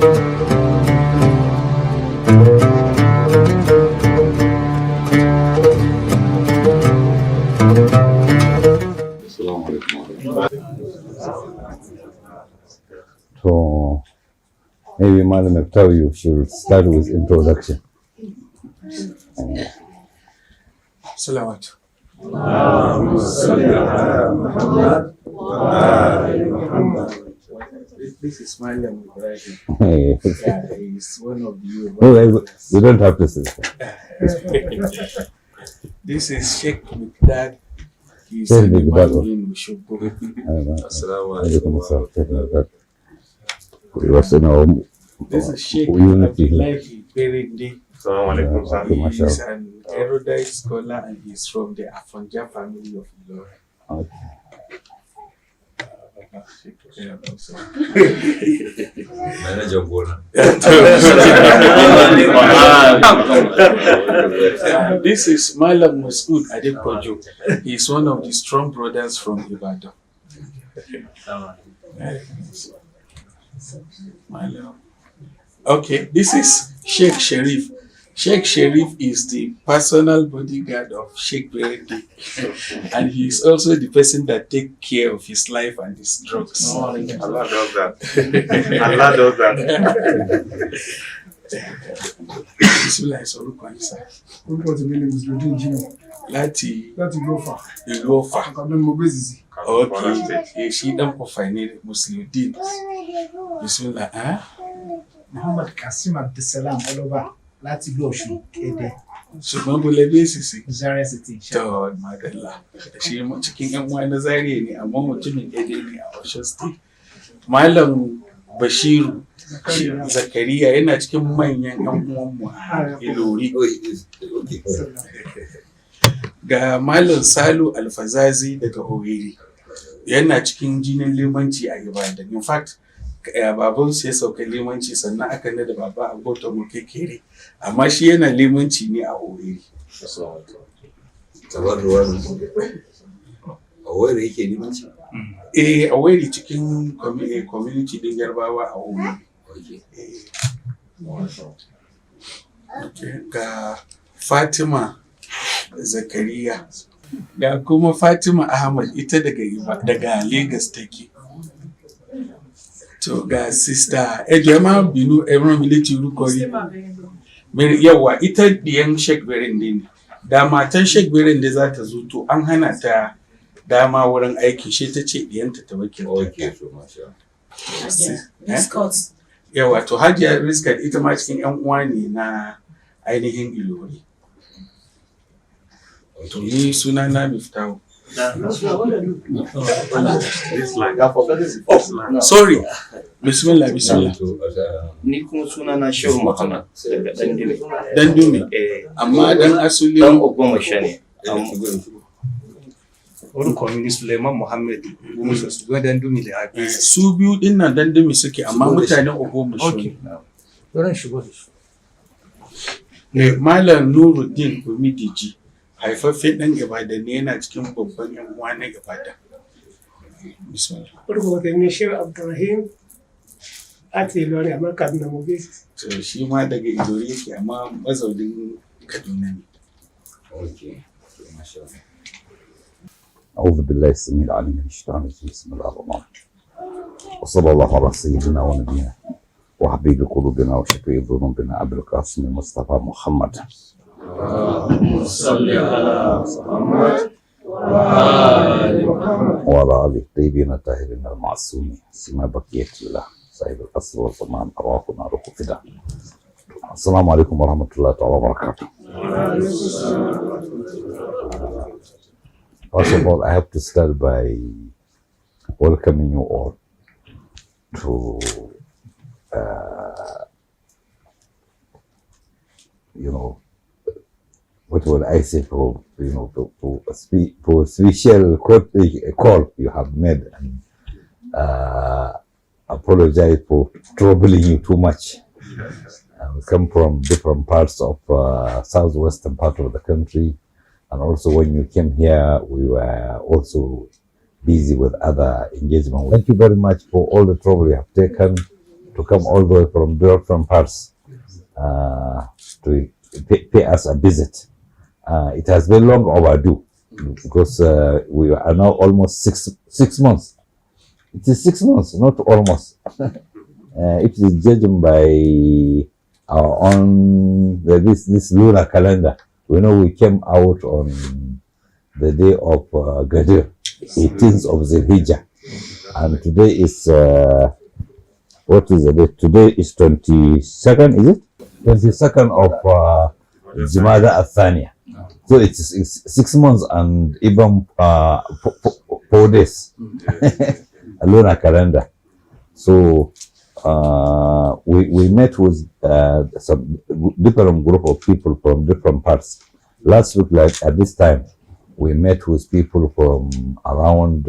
So maybe Madam Ektaw, you should start with introduction. Salawat. This is Malam Ibrahim. He's one of you. No, we don't have to say. This is Sheikh Mikdad. He's Sheikh the Mikdad. man in Shubbo. We was in our This is Sheikh unity. Abdullahi Berindi. Mashallah. He's an erudite scholar and he's from the Afonja family of Ilora. Okay. This is Malam Masood Adepoju. He's one of the strong brothers from Ibadan. Okay, this is Sheikh Sharif. Sheikh Sharif is the personal bodyguard of Sheikh Berende, and he is also the person that takes care of his life and his drugs. Allah does that. Allah does that. Bismillah, sorúkọ yín sá. Orúkọ tèmi ni Mùsùlùmí Jimoh Láti láti ìlú Ọ̀fà. ìlú Ọ̀fà. Àkàndé ni mo gbé Zizi. Okay, shi dan Ọ̀fà ne Musliudeen. Bismillah. Muhammad Kasim Abdulsalam Ọlọ́ba láti ìlú Ọ̀ṣun Ẹdẹ. Ṣùgbọ́n bó lẹ bí èsì Zaria City. to madalla. Shi cikin yan uwa na Zaria ne amma mutumin Ẹdẹ ne a Ọ̀ṣun State. Malam Bashiru Zakariya yana cikin manyan yan uwanmu a Ilori. Ga Malam Salu Alfazazi daga Owerri yana cikin jinin limanci a Ibadan. In fact, babansu ya sauka limanci sannan aka nada baba Abota Mokekere, amma shi yana limanci ne a Owerri. Owerri yake limanci? Owerri cikin community din Yarbawa a Owerri. Ga Fatima Zakariya, ga kuma Fatima Ahmad, ita daga Lagos take. To ga sister Ejema Binu Ebron Militi Rukori. Yawa ita diyan Sheikh Berende ne. Da matan Sheikh Berende za ta zo to an hana ta dama wurin aiki, shi ta ce diyanta ta wakilta. Yawa to Hajiya Rizkat ita ma cikin yan uwa ne na ainihin Ilori. To ni suna na Miftahu. Sorry. Bismillah. Ni kuma suna na Shehu Muhammad daga Dandume. Amma dan asuli dan Ogbomoso ne. Wani communist Suleiman Muhammad su ga Dandume da Abi. Su biyu din nan Dandume suke amma mutanen Ogbomoso ne. Wurin shigo da su. Malam Nuruddin Umidiji haifaffen ɗan Ibadan ne, yana cikin babban yan uwa na Ibadan. Bismillah. Orúkọ tèmi ni Sheikh Ibrahim láti Ìlọrin àmọ́ Kaduna mo gbé. To shi ma daga Ilori yake amma mazaunin Kaduna ne. Okay. Mashallah. أعوذ بالله السميع العليم من الشيطان الرجيم. بسم الله الرحمن الرحيم. وصلى الله على سيدنا ونبينا وحبيب قلوبنا وشفيع ذنوبنا أبي القاسم المصطفى محمد. اللهم صل على محمد وعلى محمد وعلى آله الطيبين الطاهرين المعصومين سما بقية الله صاحب الأصل والزمان أرواحنا روح فدا. السلام عليكم ورحمة الله تعالى وبركاته. First of all, I have to start by welcoming you all to what would I say for for special call you have made, and apologize for troubling you too much. We come from different parts of southwestern part of the country, and also when you came here, we were also busy with other engagement. Thank you very much for all the trouble you have taken to come all the way from different parts to pay us a visit. It has been long overdue because we are now almost 6 months. It is 6 months, not almost. It is judged by our own this lunar calendar. We know we came out on the day of Gadir, 18th of Zulhijjah, and today is what is the date? Today is 22nd, is it? 22nd of Jumada al-Thaniya. So it is 6 months and even 4 days. A lunar calendar. So we met with some different group of people from different parts. Last week, like at this time, we met with people from around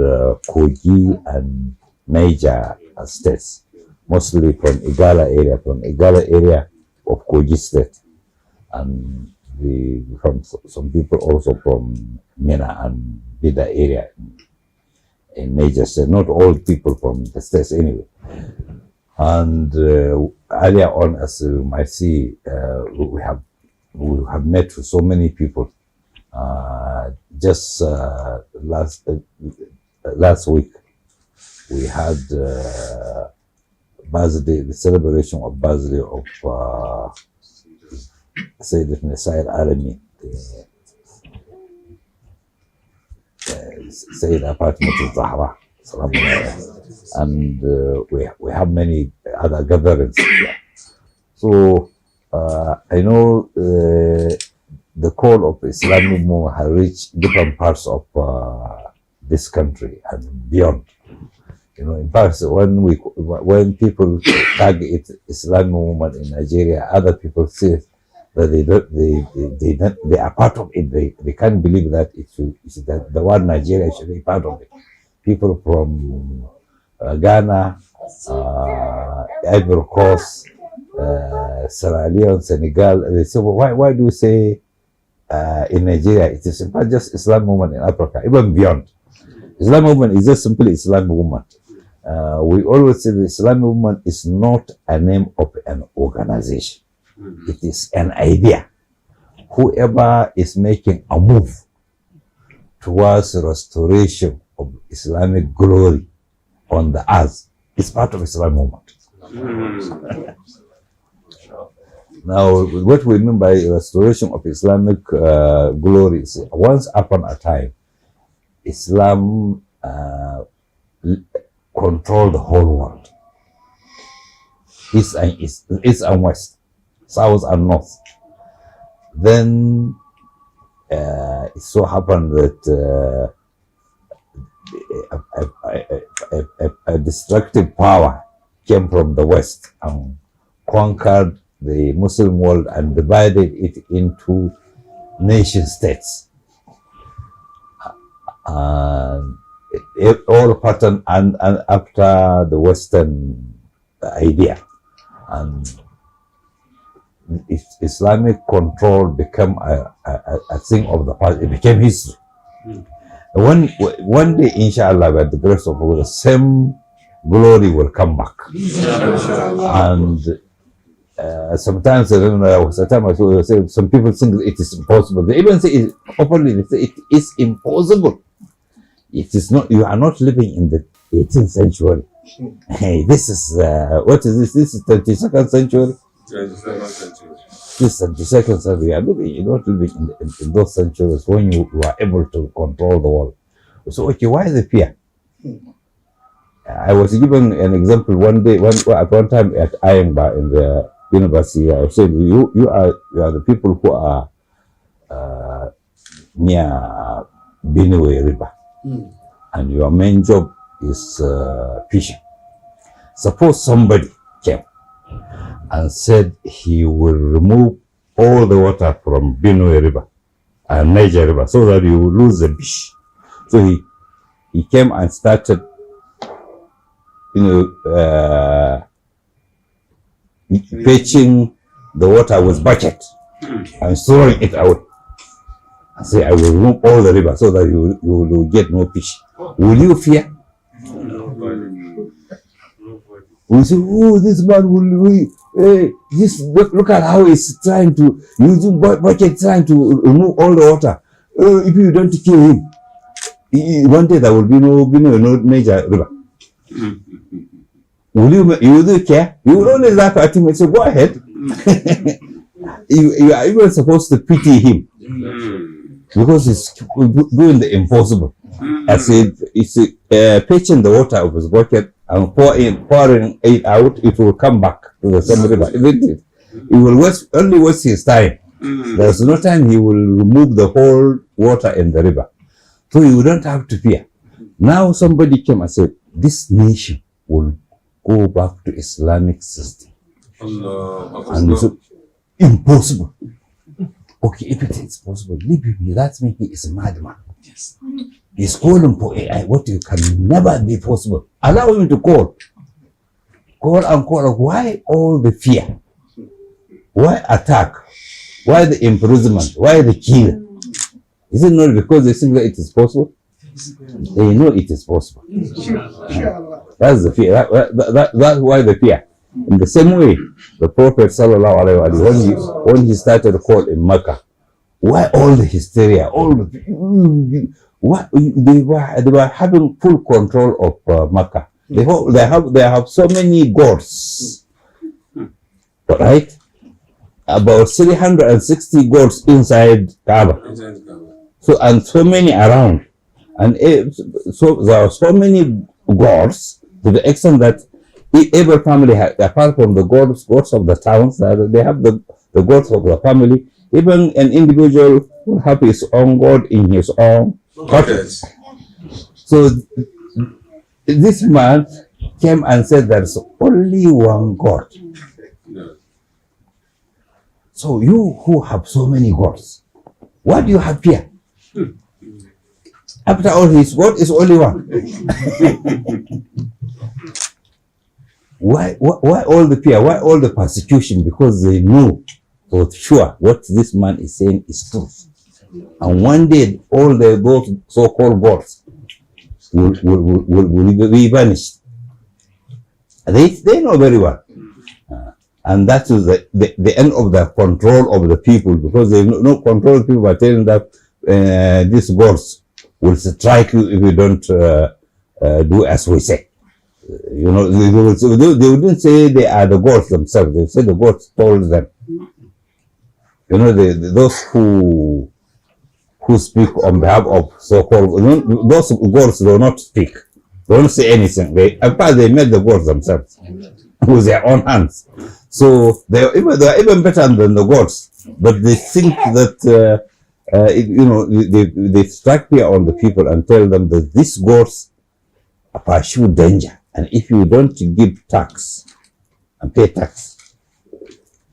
Kogi and Niger states, mostly from Igala area of Kogi state, and from some people also from Mina and Bida area in Niger state. Not all people from the states anyway. And earlier on, as you might see, we have met with so many people. Just last week, we had the celebration of birthday of Sayyidat Nisa'il Alami, Sayyidah Fatima al-Zahra, and we have many other gatherings. So I know the call of Islamic movement has reached different parts of this country and beyond. You know, in fact, when people target Islamic movement in Nigeria, other people say that they are part of it. They can't believe that it's that the word Nigeria should be part of it. People from Ghana, Ivory Coast, Sierra Leone, Senegal, they say, well, why do you say in Nigeria it is not just Islam movement in Africa, even beyond? Islam movement is just simply Islam movement. We always say the Islam movement is not a name of an organization. It is an idea. Whoever is making a move towards restoration of Islamic glory on the earth is part of Islam movement. Now, what we mean by restoration of Islamic glory is once upon a time, Islam controlled the whole world. East and west, south and north. Then it so happened that a destructive power came from the west and conquered the Muslim world and divided it into nation states. It all patterned and after the Western idea, and Islamic control became a thing of the past. It became history. One day, inshallah, by the grace of God, the same glory will come back. And sometimes, I don't know, sometimes I say, some people think it is impossible. They even say it openly, they say it is impossible. It is not, you are not living in the 18th century. Hey, this is, what is this? This is 22nd century? 22nd century. This 22nd century. You're not living in those centuries when you are able to control the world. So, okay, why the fear? I was given an example one day, at one time at Ayamba in the university. I said, you are the people who are near Benue River. And your main job is fishing. Suppose somebody came and said he will remove all the water from Benue River and Niger River so that you will lose the fish. So he came and started, fetching the water with bucket and throwing it out. And say, I will remove all the river so that you will get no fish. Will you fear? We say, oh, this man look at how he's trying to, using bucket trying to remove all the water. If you don't kill him, one day there will be no major river. You do care? You will only laugh at him and say, go ahead. You are even supposed to pity him because he's doing the impossible. As it's fetching the water of his bucket and pouring it out, it will come back to the same river, isn't it? He will only waste his time. There's no time he will remove the whole water in the river. So you don't have to fear. Now somebody came and said, this nation will go back to Islamic system. And so, impossible. Okay, if it is possible, leave me. That means he is a madman. Yes. He's calling for AI, what you can never be possible. Allow him to call. Call and call. Why all the fear? Why attack? Why the imprisonment? Why the kill? Is it not because they think that it is possible? They know it is possible. That's the fear. That's why the fear. In the same way, the Prophet ﷺ, when he started call in Mecca, why all the hysteria? They were having full control of Mecca. They have so many gods, right? About 360 gods inside Kaaba. So and so many around, and so there are so many gods to the extent that every family, apart from the gods of the towns, they have the gods of the family. Even an individual will have his own god in his own cottage. So this man came and said there's only one God. So you who have so many gods, what do you have here? After all, his God is only one. Why all the fear? Why all the persecution? Because they know for sure what this man is saying is truth. And one day, all those so-called gods will be vanished. They know very well. And that is the end of the control of the people, because they no control the people by telling that these gods will strike you if you don't do as we say. You know, they wouldn't say they are the gods themselves. They say the gods told them. You know, those who speak on behalf of so-called, those gods do not speak. They don't say anything. In fact, they made the gods themselves with their own hands. So they are even better than the gods. But they think that, they strike fear on the people and tell them that these gods pursue danger. And if you don't give tax and pay tax,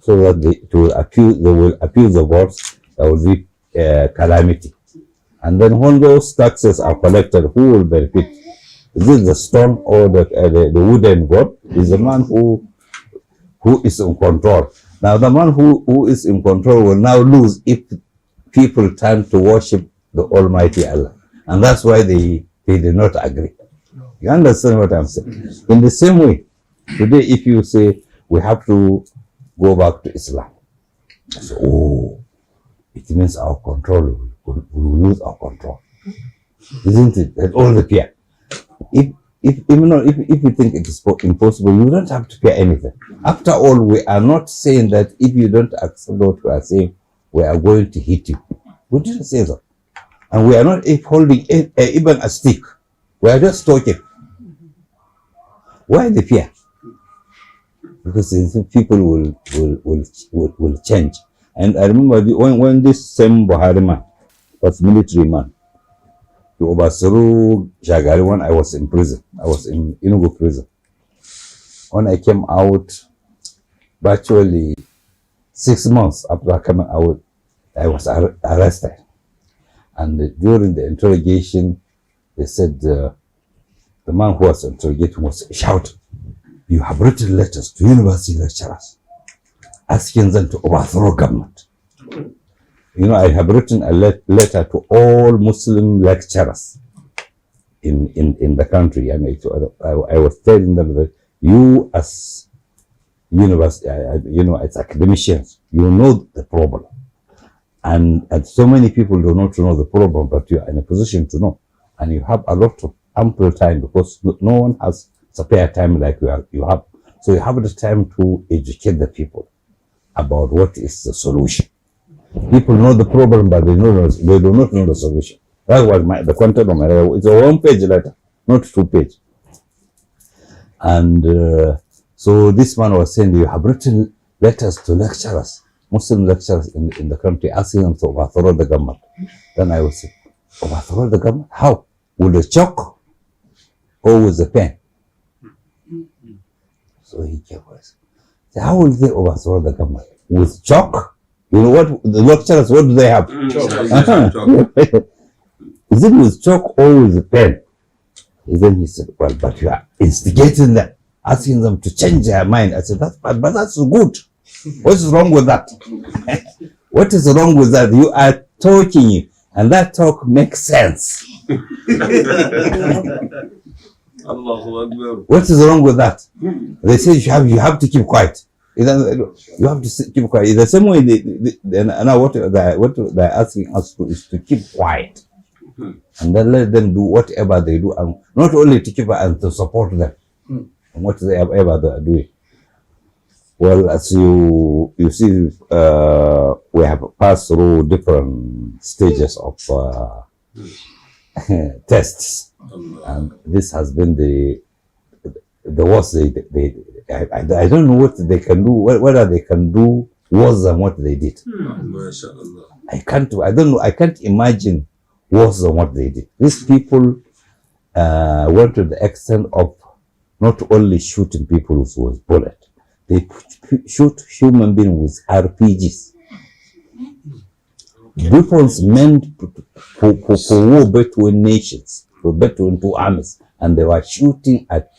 so that they will appease the gods, there will be calamity. And then when those taxes are collected, who will benefit? Is it the stone or the wooden god? Is the man who is in control. Now the man who is in control will now lose if people turn to worship the Almighty Allah. And that's why they did not agree. You understand what I'm saying? In the same way, today if you say we have to go back to Islam, so, it means our control, we will lose our control. Isn't it? That's all the fear. If you think it is impossible, you don't have to fear anything. After all, we are not saying that if you don't accept what we are saying, we are going to hit you. We didn't say that. And we are not holding even a stick. We are just talking. Why the fear? Because people will change. And I remember when this same Buhari man was military man, he overthrew Shagari when I was in prison. I was in Enugu prison. When I came out, virtually 6 months after coming out, I was arrested. And during the interrogation, they said the man who was interrogating was shouting, "You have written letters to university lecturers asking them to overthrow government." You know, I have written a letter to all Muslim lecturers in the country, and I was telling them that You as university, as academicians, you know the problem. And so many people do not know the problem, but you are in a position to know. And you have a lot of ample time because no one has spare time like you have. So you have the time to educate the people about what is the solution. People know the problem, but they do not know the solution. That was the content of my letter. It's a 1-page letter, not 2-page. And so this man was saying, you have written letters to lecturers, Muslim lecturers in the country, asking them to overthrow the government. Then I would say, overthrow the government? How? With a chalk or with a pen? So he kept us. How will they overthrow the government? With chalk? You know what? The lecturers, what do they have? Is it with chalk or with a pen? And then he said, well, but you are instigating them, asking them to change their mind. I said, but that's good. What's wrong with that? What is wrong with that? You are talking, and that talk makes sense. What is wrong with that? They say you have to keep quiet. You have to keep quiet. In the same way, now what they're asking us to is to keep quiet. And then let them do whatever they do, and not only to keep and to support them in whatever they are doing. Well, as you see, we have passed through different stages of tests, and this has been the worst. I don't know what they can do, whether they can do worse than what they did. I don't know. I can't imagine worse than what they did. These people went to the extent of not only shooting people with bullets, they shoot human beings with RPGs. Weapons meant for war between nations, between two armies, and they were shooting at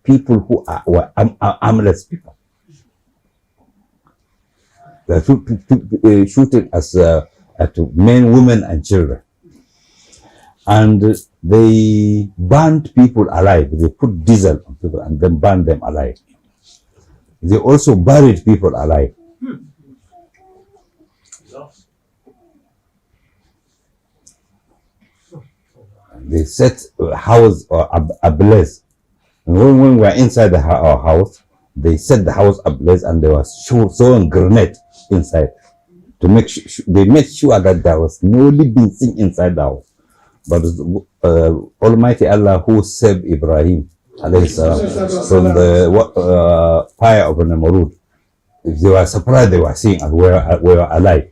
people who were armless people. They were shooting at men, women, and children. And they burned people alive. They put diesel on people and then burned them alive. They also buried people alive. They set a house ablaze. And when we were inside our house, they set the house ablaze and they were throwing grenade inside to make sure they made sure that there was no living thing inside the house. But Almighty Allah, who saved Ibrahim alayhi salam from the fire of Namrud, if they were surprised, they were seeing and were alive.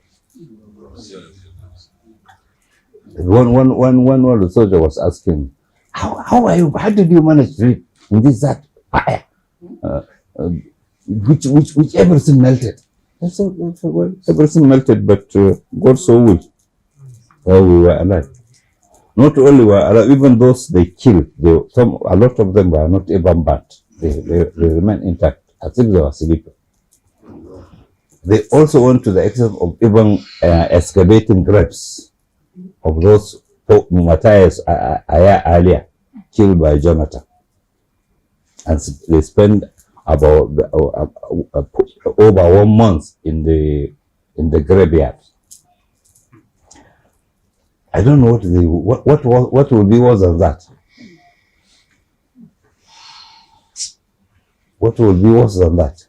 One of the soldiers was asking, how did you manage to live in that fire? Which everything melted. I said, well, everything melted, but God so will. So we were alive. Not only were alive, even those they killed, a lot of them were not even burnt. They remained intact, as if they were sleeping. They also went to the extent of even excavating graves of those Matthias earlier killed by Jonathan, and they spent about over 1 month in the graveyard. I don't know what will be worse than that. What will be worse than that?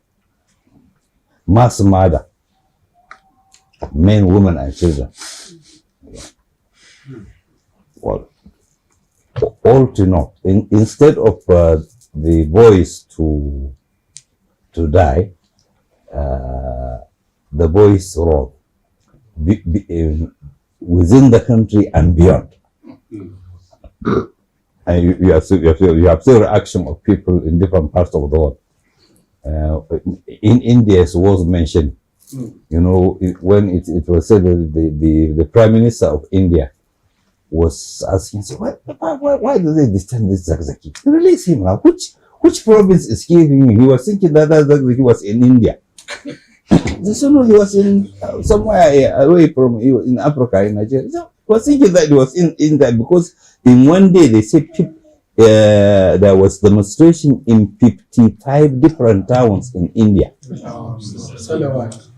Mass murder, men, women, and children. Well, all to know. Instead of the boys to die, the boys roll within the country and beyond. And you have seen the reaction of people in different parts of the world. In India, it was mentioned. You know, when it was said that the Prime Minister of India was asking, why do they detain this Zakzaky? Release him now. Which province is he in? He was thinking that Zakzaky was in India. They said, no, he was in somewhere away from, he was in Africa, in Nigeria. So he was thinking that he was in India because in one day they said there was demonstration in 55 different towns in India. Salawat.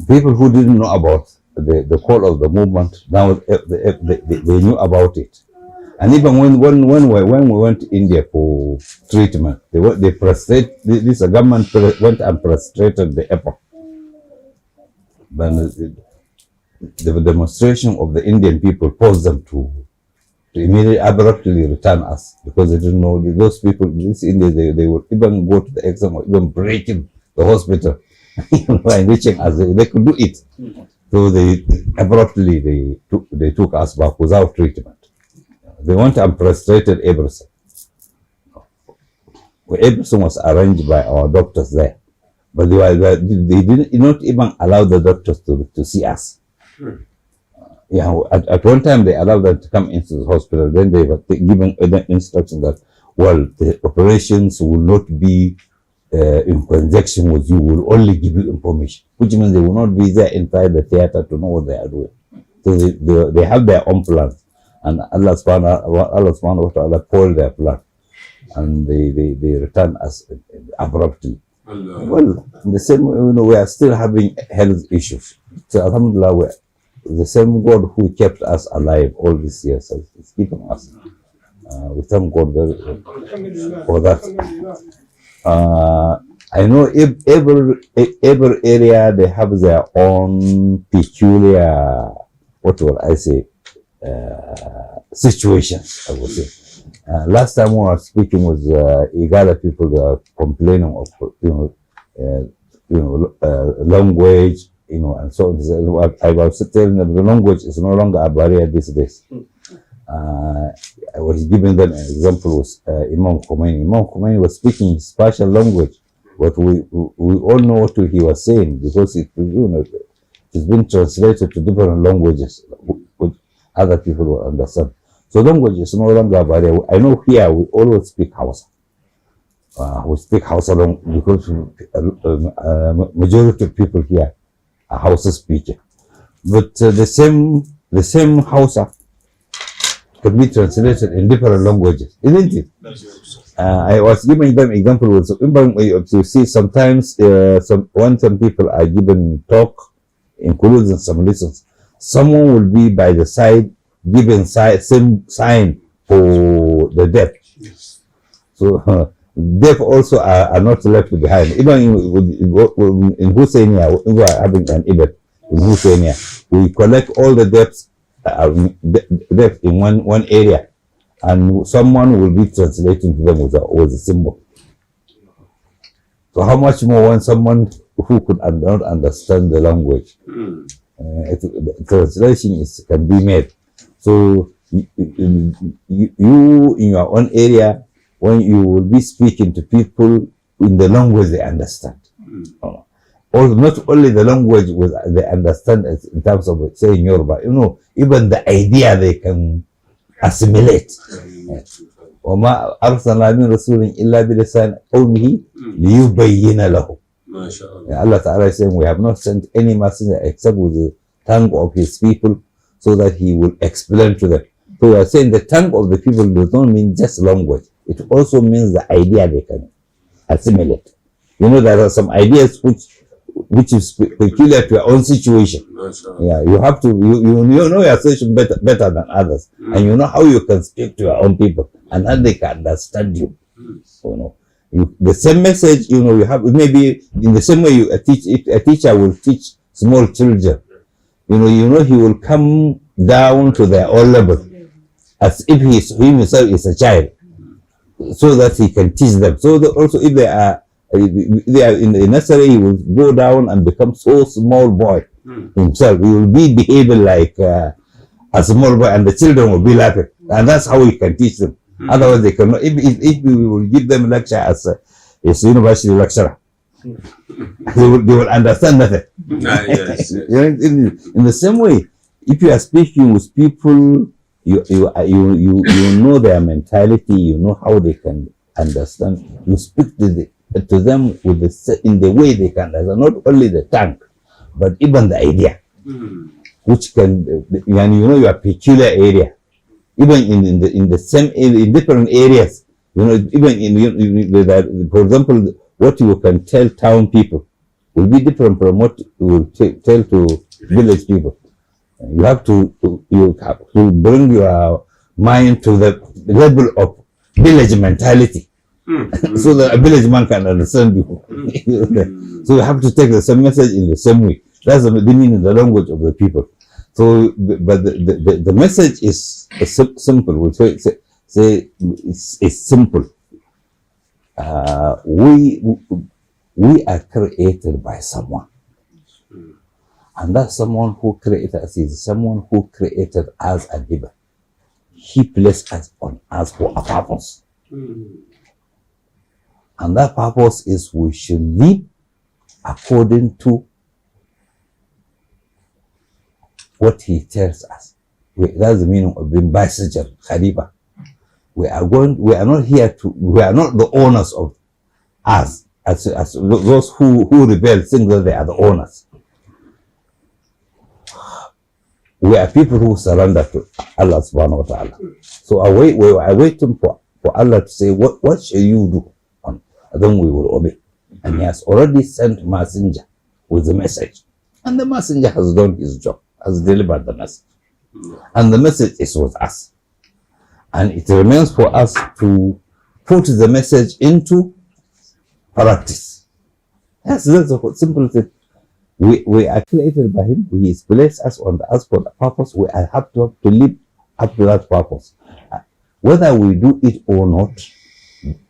People who didn't know about the call of the movement, now they knew about it. And even when we went to India for treatment, this government went and frustrated the airport. But the demonstration of the Indian people forced them to immediately abruptly return us, because they didn't know those people, these Indians, they would even go to the exam or even breaking the hospital and reaching us. They could do it. So they abruptly they took us back without treatment. They went and frustrated everything. Everything was arranged by our doctors there, but they did not even allow the doctors to see us. Yeah, at one time they allowed them to come into the hospital. Then they were given instruction that, well, the operations will not be in conjunction with you. Will only give you information, which means they will not be there inside the theater to know what they are doing. So they have their own plans, and Allah subhanahu wa ta'ala called their plan, and they return us abruptly. Well, in the same way, we are still having health issues. So alhamdulillah, the same God who kept us alive all these years is keeping us. We thank God for that. I know every area they have their own peculiar, what will I say, situations, I would say. Last time we were speaking with Igala people, they are complaining of language, and so on. I was telling them the language is no longer a barrier these days. I was giving them an example with Imam Khomeini. Imam Khomeini was speaking his special language, but we all know what he was saying, because it's been translated to different languages which other people will understand. So language is no longer a barrier. I know here we always speak Hausa. We speak Hausa because majority of people here are Hausa speaking. But the same Hausa could be translated in different languages, isn't it? I was giving them example with you see sometimes when some people are given talk, including some lessons, someone will be by the side giving same sign for the deaf. Yes. So deaf also are not left behind. Even in Husainia, we are having an event in Husainia. We collect all the deafs in one area, and someone will be translating to them with a symbol. So how much more when someone who could not understand the language, translation can be made. So you in your own area, when you will be speaking to people in the language they understand, or not only the language they understand in terms of saying Yoruba, even the idea they can assimilate. وما أرسلنا من رسول إلا بلسان قومه ليبين له. Allah Ta'ala is saying, we have not sent any messenger except with the tongue of his people, so that he will explain to them. So we are saying the tongue of the people does not mean just language. It also means the idea they can assimilate. There are some ideas which is peculiar to your own situation. Yeah, you have to, you know your situation better than others, and you know how you can speak to your own people, and how they can understand you. The same message, you have, maybe in the same way a teacher will teach small children. He will come down to their own level, as if he himself is a child, so that he can teach them. So also if they are in the nursery, he will go down and become so small boy himself. He will be behaving like a small boy, and the children will be laughing, and that's how we can teach them. Otherwise, they cannot. If we will give them lecture as a university lecturer, they will understand nothing. Yes. In the same way, if you are speaking with people, you know their mentality, you know how they can understand. You speak to them in the way they can understand, not only the tongue, but even the idea. which can, and you know, your peculiar area, even in the same area, in different areas, you know, even for example, what you can tell town people will be different from what you will tell to village people. You have to bring your mind to the level of village mentality. So that a village man can understand you. So you have to take the same message in the same way. That's the meaning, the language of the people. So, but the message is simple. We say it's simple. We are created by someone, and that someone who created us is someone who created us and given. He placed us on us for a purpose. And that purpose is we should live according to what he tells us. That's the meaning of being bicycle, Khalifa. We are not here to, we are not the owners of us, as those who rebel think that they are the owners. We are people who surrender to Allah subhanahu wa ta'ala. So we are waiting for Allah to say, what shall you do? Then we will obey. And he has already sent messenger with the message. And the messenger has done his job, has delivered the message. And the message is with us. And it remains for us to put the message into practice. Yes, that's a simple thing. We are created by him. He has placed us on the earth for the purpose. We have to live up to that purpose. Whether we do it or not,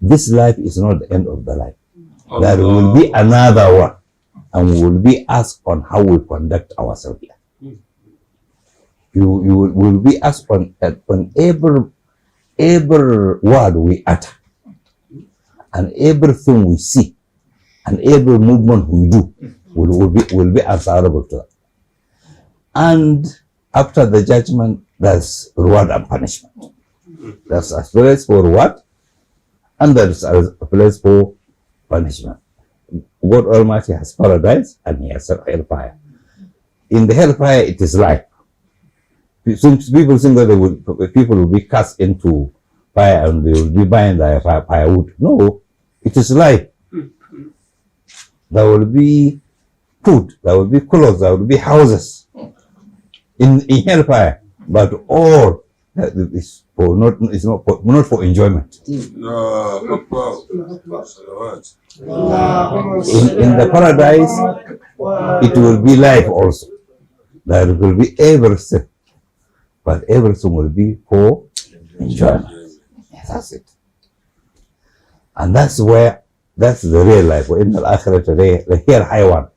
this life is not the end of the life. There will be another one, and we will be asked on how we conduct ourselves here. You will be asked on every word we utter, and everything we see, and every movement we do will be answerable to that. And after the judgment, there's reward and punishment. There's a place for reward, and there is a place for punishment. God Almighty has paradise and he has hellfire. In the hellfire, it is life. Since people think that people will be cast into fire and they will be buying their firewood. No, it is life. There will be food, there will be clothes, there will be houses in hellfire, but all is for not for enjoyment. In the paradise, it will be life also. There will be everything, but everything will be for enjoyment. Yes, that's it. And that's the real life. In the akhirah, the here high one.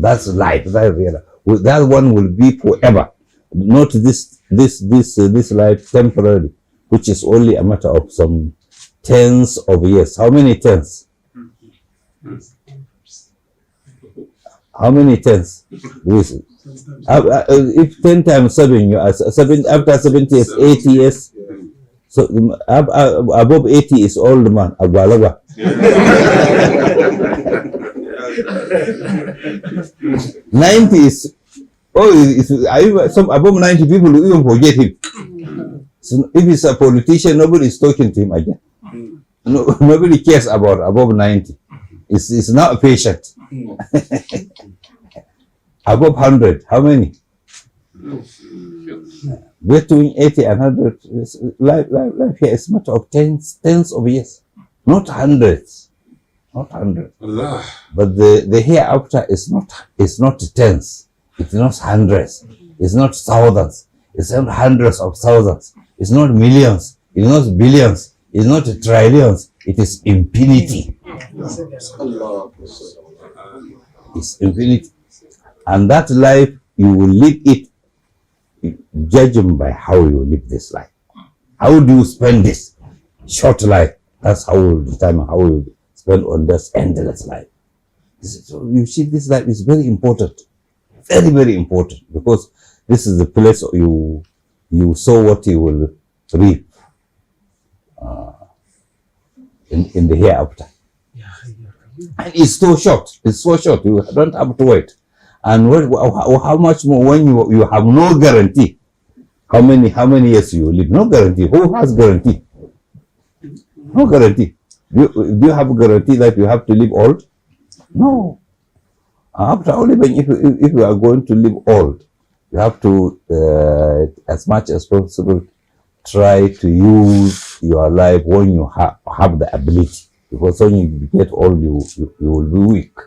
That's life. That's real. That one will be forever. Not this life temporary, which is only a matter of some tens of years. How many tens? How many tens? If 10 times 7, you are 7. After 70 is 80 years. So above 80 is old man. 90 is some above 90 people will even forget him. So if he's a politician, nobody is talking to him again. Nobody cares about above 90. It's now a patient. Above 100, how many? Between 80 and 100, life here is a matter of tens of years, not hundreds. Not hundreds. But the hereafter is not tens, it's not hundreds, it's not thousands, it's not hundreds of thousands, it's not millions, it's not billions, it's not trillions, it is infinity. It's infinity. And that life, you will live it, judging by how you live this life. How do you spend this short life? That's how we will determine how we spend on this endless life. So you see, this life is very important. Very, very important. Because this is the place you sow what you will reap in the hereafter. And it's so short. It's so short. You don't have to wait. And how much more when you have no guarantee? How many years you live? No guarantee. Who has guarantee? No guarantee. Do you have a guarantee that you have to live old? No. After all, even if you are going to live old, you have to, as much as possible, try to use your life when you have the ability. Because when you get old, you will be weak.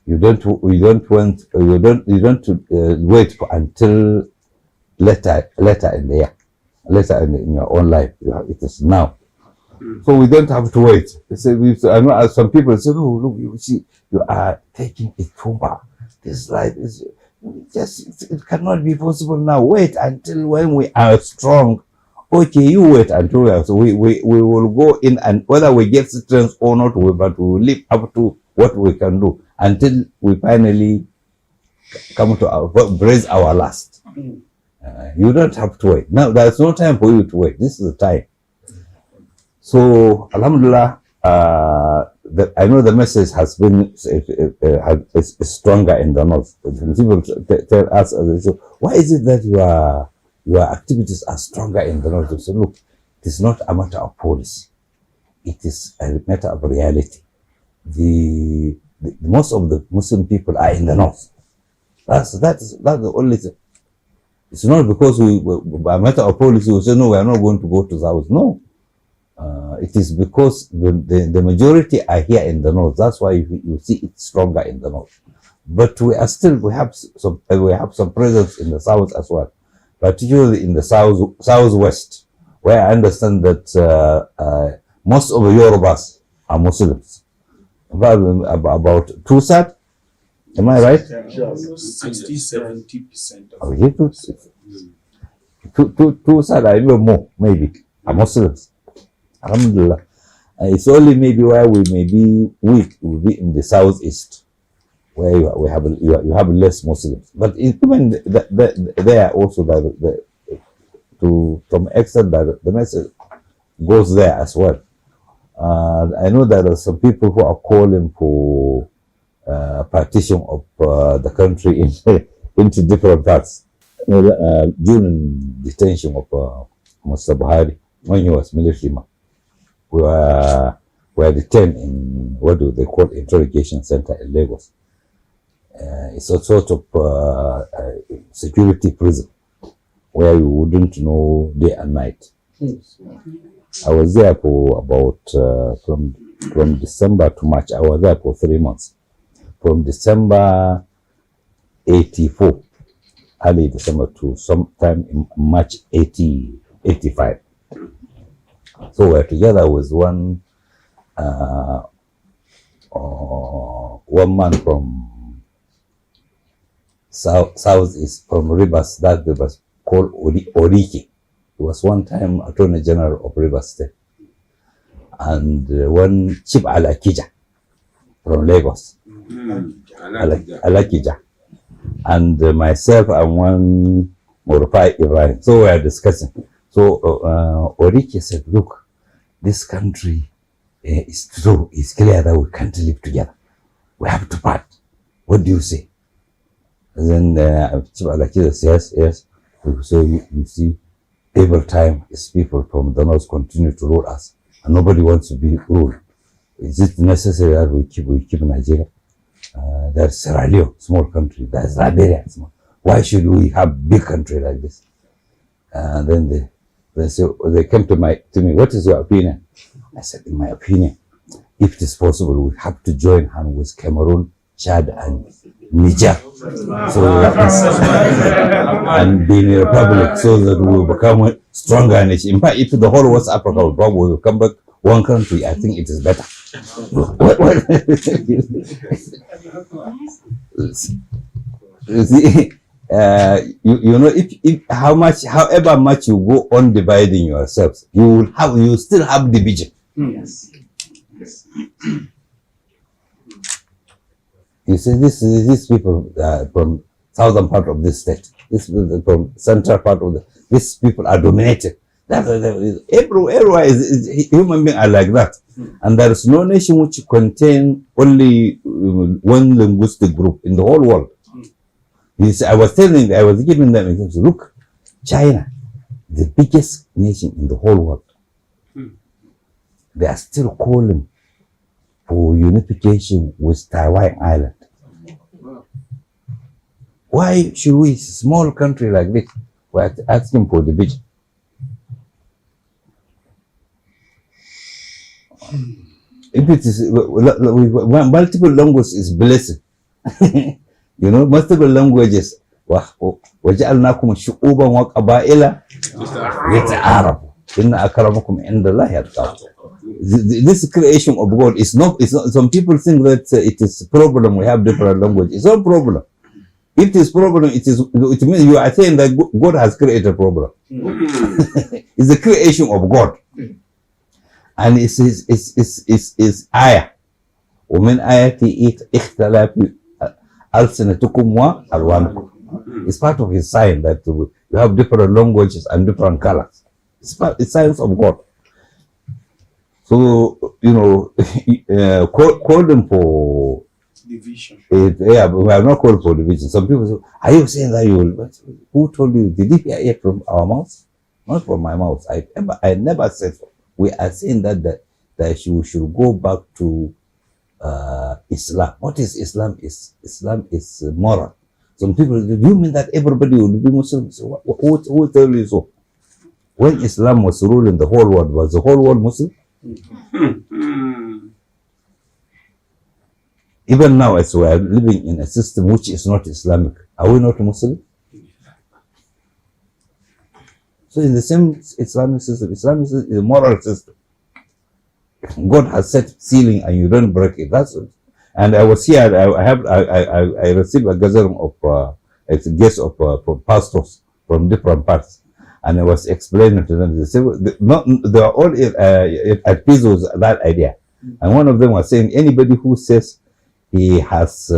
You don't wait for until later in the year, later in your own life. It is now. So we don't have to wait. I know some people say, "Oh, look, you see, you are taking it too far. This life is just, it cannot be possible now. Wait until when we are strong." Okay, you wait until we are. So we will go in, and whether we get strength or not, but we will live up to what we can do until we finally come to raise our last. You don't have to wait. Now, there's no time for you to wait. This is the time. So, Alhamdulillah, I know the message has been is stronger in the north. People tell us, why is it that your activities are stronger in the north? They say, look, it is not a matter of policy. It is a matter of reality. Most of the Muslim people are in the north. That's the only thing. It's not because by a matter of policy we say, no, we are not going to go to the south. No. It is because the majority are here in the north. That's why you see it stronger in the north. But we have some presence in the south as well, particularly in the southwest, where I understand that most of the Yorubas are Muslims. About 2/3. Am I right? 60-70%. Okay, 2/3, I know more, maybe, are Muslims. Alhamdulillah. It's only maybe where we may be weak, will be in the southeast, where you have less Muslims. But even there also, to some extent, that the message goes there as well. I know there are some people who are calling for partition of the country into different parts. During detention of Mr. Buhari, when he was military man, we were detained in what do they call interrogation center in Lagos. It's a sort of security prison where you wouldn't know day and night. I was there for about from December to March. I was there for 3 months. From December 84, early December, to sometime in March 85. So we're together with one man from southeast, from Rivers, that was called Oriki. He was one time Attorney General of Rivers State. And one Chief Alakija from Lagos. Alakija. And myself and one Ibrahim. So we are discussing. So Oriki said, look, this country is true. It's clear that we can't live together. We have to part. What do you say? And then Chief Alakija says, yes. So you see, every time is people from the north continue to rule us, and nobody wants to be ruled. Is it necessary that we keep Nigeria? There's Sierra Leone, small country. There's Liberia, small. Why should we have big country like this? And then they came to me. What is your opinion? I said, in my opinion, if it is possible, we have to join hands with Cameroon, Chad, and Niger, so and Benin Republic, so that we will become stronger nation. In fact, if the whole West Africa will probably come back one country, I think it is better. See, you know, if however much you go on dividing yourselves, you still have division. Yes. You see, these people from southern part of this state, this people from central part of these people are dominated. Everywhere is human beings are like that. And there is no nation which contain only one linguistic group in the whole world. You see, I was giving them examples. Look, China, the biggest nation in the whole world. They are still calling for unification with Taiwan Island. Why should we, small country like this, we're asking for division? If it is multiple languages is blessing. You know, multiple languages. وَجَعَلْنَاكُمْ شُعُوبًا وَقَبَائِلَ لِتَعَارَفُوا إِنَّ أَكْرَمَكُمْ عِنْدَ اللَّهِ أَتْقَاكُمْ. This creation of God is not, some people think that it is a problem, we have different languages. It's not a problem. If it is problem, it means you are saying that God has created a problem. It's the creation of God. And it's ayah. ومن آياته اختلاف ألسنتكم وألوانكم. It's part of his sign that you have different languages and different colors. It's signs of God. So, you know, call them for division. Yeah, but we have not called for division. Some people say, are you saying that you will? Who told you? Did it hear it from our mouth? Not from my mouth. I never said so. We are saying that we should go back to Islam. What is Islam? Islam is moral. Some people, do you mean that everybody will be Muslim? So who tell you so? When Islam was ruling the whole world, was the whole world Muslim? Even now, as we are living in a system which is not Islamic, are we not Muslim? So in the same Islamic system is a moral system. God has set ceiling and you don't break it. That's it. And I was here. I received a gathering of a guest of pastors from different parts, and I was explaining to them. They said they are all at peace with that idea. And one of them was saying, anybody who says he has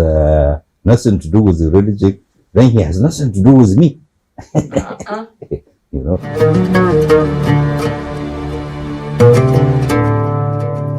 nothing to do with the religion, then he has nothing to do with me. You know.